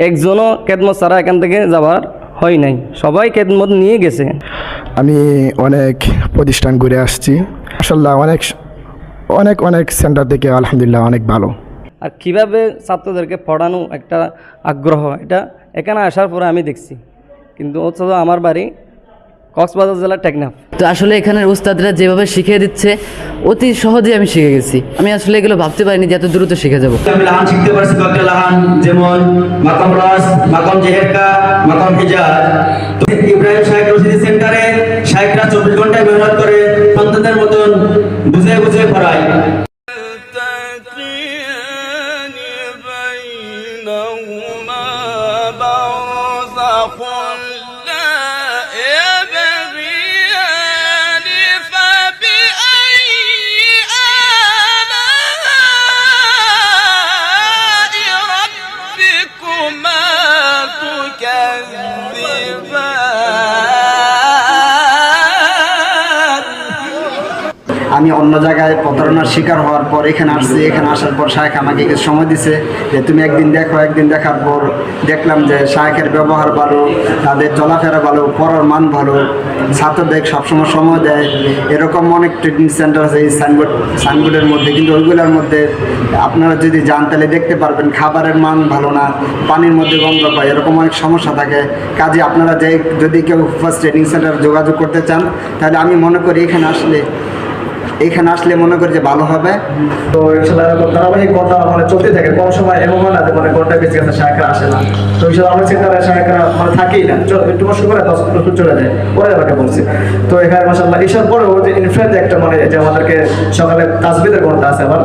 একজনও খেদমত ছাড়া এখান থেকে যাওয়ার হয় নাই, সবাই খেদমত নিয়ে গেছে। আমি অনেক প্রতিষ্ঠান ঘুরে আসছি, মাশাআল্লাহ অনেক অনেক অনেক সেন্টার থেকে আলহামদুলিল্লাহ অনেক ভালো। আর কীভাবে ছাত্রদেরকে পড়ানো একটা আগ্রহ, এটা এখানে আসার পরে আমি দেখছি। কিন্তু অথচ আমার বাড়ি কক্সবাজার জেলার টেকনাফ। তো আসলে এখানের উস্তাদরা যেভাবে শিখিয়ে দিচ্ছে অতি সহজে আমি শিখে গেছি। আমি আসলে এগুলো ভাবতে পারিনি যে এত দ্রুত শিখে যাবো। আমি লাহান শিখতে পারছি, কয়েকটা লাহান, যেমন মাকাম রাস, মাকাম জেহেরকা, মাকাম হিজাজ। তো ইব্রাহিম শাইখ রশিদি সেন্টারে শাইখরা 24 ঘন্টায় মেহনত করে সন্তানদের মতন বুঝিয়ে বুঝিয়ে পড়ায়। আমি অন্য জায়গায় প্রতারণার শিকার হওয়ার পর এখানে আসছি। এখানে আসার পর শায়েখ আমাকে কিছু সময় দিছে যে তুমি একদিন দেখো। একদিন দেখার পর দেখলাম যে শায়েখের ব্যবহার ভালো, তাদের চলাফেরা ভালো, পড়ার মান ভালো, ছাত্রদের সবসময় সময় দেয়। এরকম অনেক ট্রেনিং সেন্টার আছে এই সাইনবোর্ডের মধ্যে, কিন্তু ওইগুলোর মধ্যে আপনারা যদি যান তাহলে দেখতে পারবেন খাবারের মান ভালো না, পানির মধ্যে গন্ধ পায়, এরকম অনেক সমস্যা থাকে। কাজে আপনারা যে যদি কেউ ফার্স্ট ট্রেনিং সেন্টার যোগাযোগ করতে চান তাহলে আমি মনে করি এখানে আসলে মনে করি যে ভালো হবে। তো ইনশাআল্লাহ ধারাবাহিক কথা মানে চলতে থাকে, কম সময় এমন হয় না যে মানে ঘন্টা বেশি গেছে শায়েখরা আসে না। তো ইনশাআল্লাহ আমার সেন্টারে শায়েখরা মানে থাকেই না, একটু কষ্ট করে 10 মিনিট চলে যায়, পরে আমাকে বলছে। তো এখানে মাশাআল্লাহ ঈশার পরেও যে ইনফ্লুয়েন্স একটা মানে যে আমাদেরকে সকালে তাসবিহের ঘন্টা আছে আবার